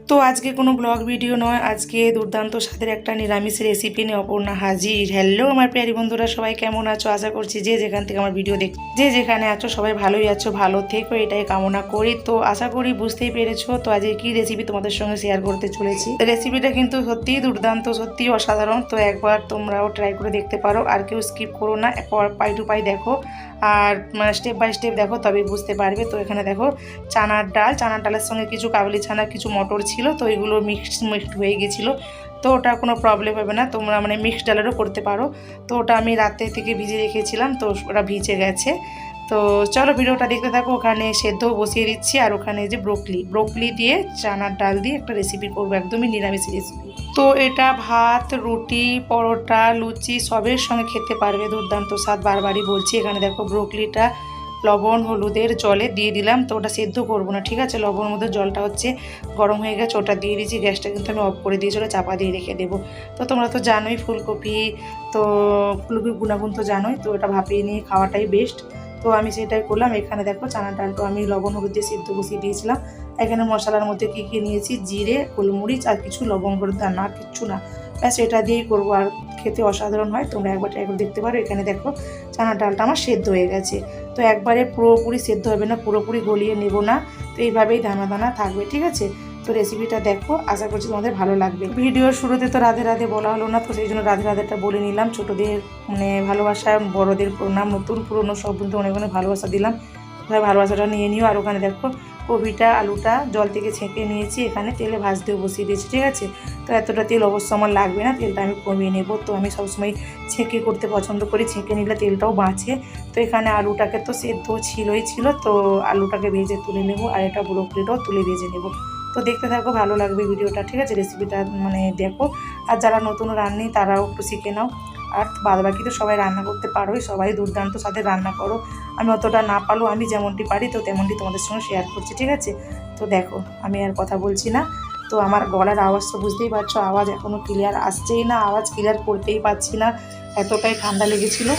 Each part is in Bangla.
তো আজকে কোনো ব্লগ ভিডিও নয়, আজকে দুর্দান্ত স্বাদের একটা নিরামিষ রেসিপি নিয়ে অপর্ণা হাজির। হ্যালো আমার প্রিয় বন্ধুরা, সবাই কেমন আছো? আশা করছি যে যেখান থেকে আমার ভিডিও যে যেখানে আছো সবাই ভালোই আছো, ভালো থেকো এটাই কামনা করি। তো আশা করি বুঝতেই পেরেছো তো আজকে কি রেসিপি তোমাদের সঙ্গে শেয়ার করতে চলেছি। রেসিপিটা কিন্তু সত্যিই দুর্দান্ত, সত্যিই অসাধারণ। তো একবার তোমরাও ট্রাই করে দেখতে পারো, আর কেউ স্কিপ করো না, পাই টু পাই দেখো আর স্টেপ বাই স্টেপ দেখো, তবেই বুঝতে পারবে। তো এখানে দেখো চানার ডালের সঙ্গে কিছু কাবলি চানা, কিছু মটর ছিল, তো এগুলো মিক্সড হয়ে গেছিলো। তো ওটা কোনো প্রবলেম হবে না, তোমরা মিক্সড ডালেরও করতে পারো। তো ওটা আমি রাতে থেকে ভিজে রেখেছিলাম, তো ওটা ভিজে গেছে। তো চলো ভিডিওটা দেখতে থাকো। ওখানে সেদ্ধ বসিয়ে দিচ্ছি, আর ওখানে যে ব্রোকলি দিয়ে চানার ডাল দিয়ে একটা রেসিপি করবো, একদমই নিরামিষ রেসিপি। তো এটা ভাত, রুটি, পরোটা, লুচি সবের সঙ্গে খেতে পারবে, দুর্দান্ত স্বাদ। বারবারই বলছি। এখানে দেখো ব্রোকলিটা লবণ হলুদের জলে দিয়ে দিলাম। তো ওটা সেদ্ধ করবো না, ঠিক আছে। লবণ মধ্যে জলটা হচ্ছে গরম হয়ে গেছে, ওটা দিয়ে দিয়েছি। গ্যাসটা কিন্তু আমি অফ করে দিয়েছি, ওটা চাপা দিয়ে রেখে দেবো। তো তোমরা তো জানোই ফুলকপির গুণাগুণ তো জানোই। তো এটা ভাপিয়ে নিয়ে খাওয়াটাই বেস্ট। তো আমি সেটাই করলাম। এখানে দেখো চানার ডালটা আমি লবণ হলুদ দিয়ে সিদ্ধ বসিয়ে দিয়েছিলাম। এখানে মশলার মধ্যে কী কী নিয়েছি, জিরে, গোলমরিচ আর কিছু লবঙ্গর দানা, আর কিচ্ছু না, ব্যাস এটা দিয়েই করবো। আর খেতে অসাধারণ হয়, তোমরা একবার ট্রাই করে দেখতে পারো। এখানে দেখো চানার ডালটা আমার সেদ্ধ হয়ে গেছে। তো একবারে পুরোপুরি সেদ্ধ হবে না, পুরোপুরি গলিয়ে নেব না। তো এইভাবেই দানা দানা থাকবে, ঠিক আছে। তো রেসিপিটা দেখো, আশা করছি তোমাদের ভালো লাগবে। ভিডিওর শুরুতে তো রাধে রাধে বলা হলো না, তো সেই জন্য রাধে রাধেটা বলে নিলাম। ছোটোদের ভালোবাসা, বড়োদের প্রণাম, নতুন পুরনো সব বলতে অনেক অনেক ভালোবাসা দিলাম। ভাই ভালোবাসাটা নিয়ে নিও। আর ওখানে দেখো কপিটা, আলুটা জল থেকে ছেঁকে নিয়েছি, এখানে তেলে ভাজতেও বসিয়ে দিয়েছি, ঠিক আছে। তো এতটা তেল অবশ্য আমার লাগবে না, তেলটা আমি কমিয়ে নেব। তো আমি সবসময় ছেঁকে করতে পছন্দ করি, ছেঁকে নিলে তেলটাও বাঁচে। তো এখানে আলুটাকে তো সেদ্ধ ছিল, তো আলুটাকে ভেজে তুলে নেব, আর এটা ব্রোকলিটাও তুলে ভেজে নেব। তো দেখতে থাকো, ভালো লাগবে ভিডিওটা, ঠিক আছে। রেসিপিটা দেখো। আর যারা নতুন রান্নি তারাও একটু শিখে নাও। আর বাদবাকি তো সবাই রান্না করতে পারোই, সবাই দুর্দান্ত স্বাদের রান্না করো। আমি অতটা না পারলেও আমি যেমনটি পারি তো তেমনটি তোমাদের সঙ্গে শেয়ার করছি, ঠিক আছে। তো দেখো, আমি আর কথা বলছি না। তো আমার গলার আওয়াজ তো বুঝতেই পারছো, আওয়াজ এখনও ক্লিয়ার আসছেই না, আওয়াজ ক্লিয়ার করতেই পারছি না, এতটাই ঠান্ডা লেগেছিলো।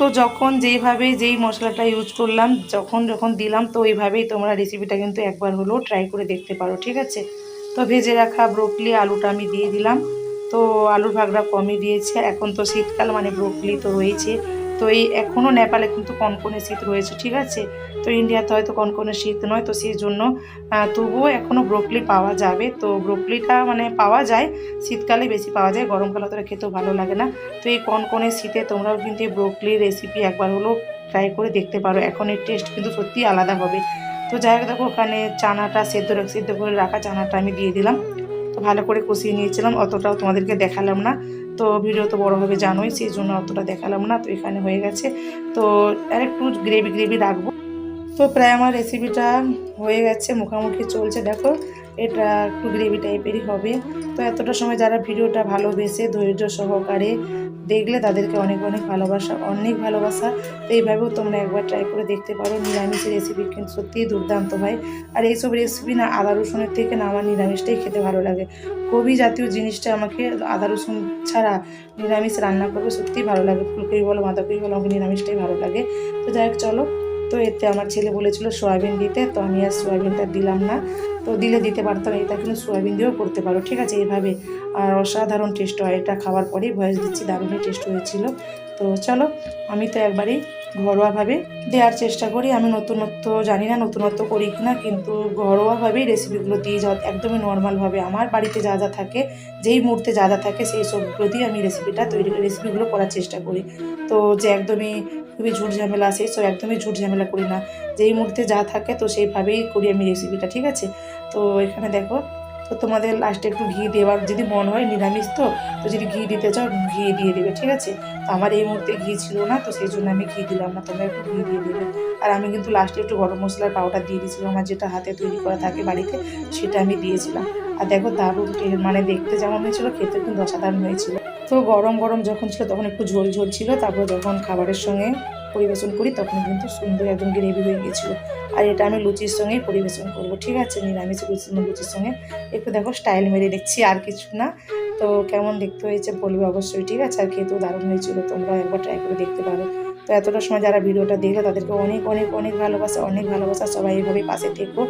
তো যখন যেই মশলাটা ইউজ করলাম, যখন দিলাম, তো ওইভাবেই তোমরা রেসিপিটা কিন্তু একবার হলেও ট্রাই করে দেখতে পারো, ঠিক আছে। তো ভেজে রাখা ব্রোকলি, আলুটা আমি দিয়ে দিলাম। তো আলুর ভাগটা কমই দিয়েছে, এখন তো শীতকাল, ব্রোকলি তো রয়েছে। তো এখনও নেপালে কিন্তু কনকনে শীত রয়েছে, ঠিক আছে। তো ইন্ডিয়াতে হয়তো কনকনে শীত নয়, তো সেই জন্য তবুও এখনও ব্রোকলি পাওয়া যাবে। তো ব্রোকলিটা পাওয়া যায়, শীতকালে বেশি পাওয়া যায়, গরমকালে অতটা খেতেও ভালো লাগে না। তো এই কনকনে শীতে তোমরাও কিন্তু এই ব্রোকলির রেসিপি একবার হলেও ট্রাই করে দেখতে পারো, এখন এর টেস্ট কিন্তু সত্যিই আলাদা হবে। তো যাই হোক, দেখো ওখানে চানাটা সিদ্ধ করে রাখা চানাটা আমি দিয়ে দিলাম। তো ভালো করে কষিয়ে নিয়েছিলাম, অতটাও তোমাদেরকে দেখালাম না, তো ভিডিও তো বড় হবে জানোই, সেই জন্য অতটা দেখালাম না। তো এখানে হয়ে গেছে, তো আর একটু গ্রেভি রাখবো। তো তো প্রায় আমার রেসিপিটা হয়ে গেছে, মুখামুখি চলছে। দেখো এটা একটু গ্রেভি টাইপেরই হবে। তো এতটা সময় যারা ভিডিওটা ভালোবেসে ধৈর্য সহকারে দেখলে তাদেরকে অনেক অনেক ভালোবাসা, অনেক ভালোবাসা। তো এইভাবেও তোমরা একবার ট্রাই করে দেখতে পারো। নিরামিষ রেসিপি কিন্তু সত্যিই দুর্দান্ত হয়। আর এইসব রেসিপি না আদা রসুনের থেকে না আমার নিরামিষটাই খেতে ভালো লাগে। কবি জাতীয় জিনিসটা আমাকে আদা রসুন ছাড়া নিরামিষ রান্না করবে সত্যিই ভালো লাগে। ফুলকপি বলো বাঁধাকপি বলো আমাকে নিরামিষটাই ভালো লাগে। তো যাই হোক চলো। তো এতে আমার ছেলে বলেছিল সয়াবিন দিতে, তো আমি আর সয়াবিনটা দিলাম না। তো দিলে দিতে পারতাম, এটা কিন্তু সয়াবিন দিয়েও করতে পারো, ঠিক আছে এইভাবে। আর অসাধারণ টেস্ট হয় এটা, খাওয়ার পরেই ভয়েস দিচ্ছি, দারুণই টেস্ট হয়েছিল। তো চলো, আমি তো একবারই ঘরোয়াভাবে দেওয়ার চেষ্টা করি। আমি নতুনত্ব জানি না নতুনত্ব করি কিনা, কিন্তু ঘরোয়াভাবেই রেসিপিগুলো দিয়ে যাওয়া, একদমই নর্মালভাবে আমার বাড়িতে যা যা থাকে, যেই মুহূর্তে যা যা থাকে সেই সবগুলো দিয়ে আমি রেসিপিগুলো করার চেষ্টা করি। তো যে একদমই খুবই ঝুট ঝামেলা সেই সব একদমই ঝুট ঝামেলা করি না, যেই মুহূর্তে যা থাকে তো সেইভাবেই করি আমি রেসিপিটা, ঠিক আছে। তো এখানে দেখো, তো তোমাদের লাস্টে একটু ঘি দেওয়ার যদি মন হয়, নিরামিষ তো যদি ঘি দিতে চাও ঘি দিয়ে দেবে, ঠিক আছে। তো আমার এই মুহূর্তে ঘি ছিল না, তো সেই জন্য আমি ঘি দিলাম না, তোমরা একটু ঘি দিয়ে দেবে। আর আমি কিন্তু লাস্টে একটু গরম মশলার পাউডার দিয়ে দিয়েছিলাম, আমার যেটা হাতে তৈরি করা থাকে বাড়িতে সেটা আমি দিয়েছিলাম। আর দেখো দারুণ মানে দেখতে যেমন হয়েছিল খেতে কিন্তু অসাধারণ হয়েছিল। তো গরম গরম যখন ছিল তখন একটু ঝোল ঝোল ছিল, তারপর যখন খাবারের সঙ্গে পরিবেশন করি তখন কিন্তু সুন্দর একদম গ্রেভি হয়ে গিয়েছিলো। আর এটা আমি লুচির সঙ্গেই পরিবেশন করবো, ঠিক আছে, নিরামিষ লুচির সঙ্গে। একটু দেখো স্টাইল মেরে দেখছি, আর কিছু না। তো কেমন দেখতে হয়েছে বলবে অবশ্যই, ঠিক আছে। আর খেতেও দারুণ হয়েছিল, তোমরা একবার ট্রাই করে দেখতে পারো। তো এতটা সময় যারা ভিডিওটা দেখলে তাদেরকে অনেক অনেক অনেক ভালোবাসা, অনেক ভালোবাসা। সবাই এইভাবেই পাশে থেকো,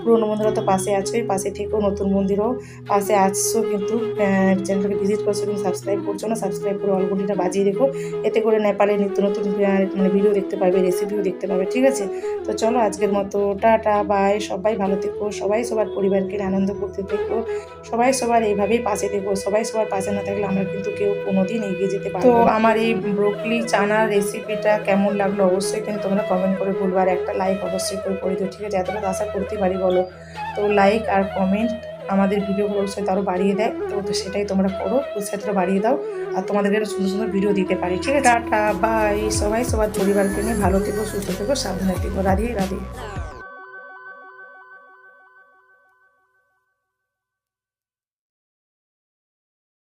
পুরোনো বন্ধুরা তো পাশে আছোই, পাশে থেকো, নতুন বন্ধুরাও পাশে আসছো, কিন্তু চ্যানেলটাকে ভিজিট করছো কিন্তু সাবস্ক্রাইব করছো না, সাবস্ক্রাইব করে অল ঘন্টিটা বাজিয়ে রেখো। এতে করে নেপালে নিত্য নতুন মানে ভিডিও দেখতে পাবে, রেসিপিও দেখতে পাবে, ঠিক আছে। তো চলো আজকের মতো টাটা বাই। সবাই ভালো থেকো, সবাই সবার পরিবারকে আনন্দ করতে থেকো, সবাই সবার এইভাবেই পাশে থেকো। সবাই সবার পাশে না থাকলে আমরা কিন্তু কেউ কোনোদিন এগিয়ে যেতে পারবো না। তো আমার এই ব্রোকলি চানার রেসিপিটা কেমন লাগলো অবশ্যই কিন্তু তোমরা কমেন্ট করে বলবো, আর একটা লাইক অবশ্যই করে দিও, ঠিক আছে। এতটা আশা করতে পারি বলো। তো লাইক আর কমেন্ট আমাদের ভিডিওগুলো অবশ্যই আরও বাড়িয়ে দেয়, তো সেটাই তোমরা করো, উৎসাহটা বাড়িয়ে দাও। আর তোমাদেরকে সুন্দর সুন্দর ভিডিও দিতে পারি, ঠিক আছে। Tata bye. সবাই সবার পরিবারকে নিয়ে ভালো থেকো, সুস্থ থেকো, সাবধানে থেকো। রাধে রাধে।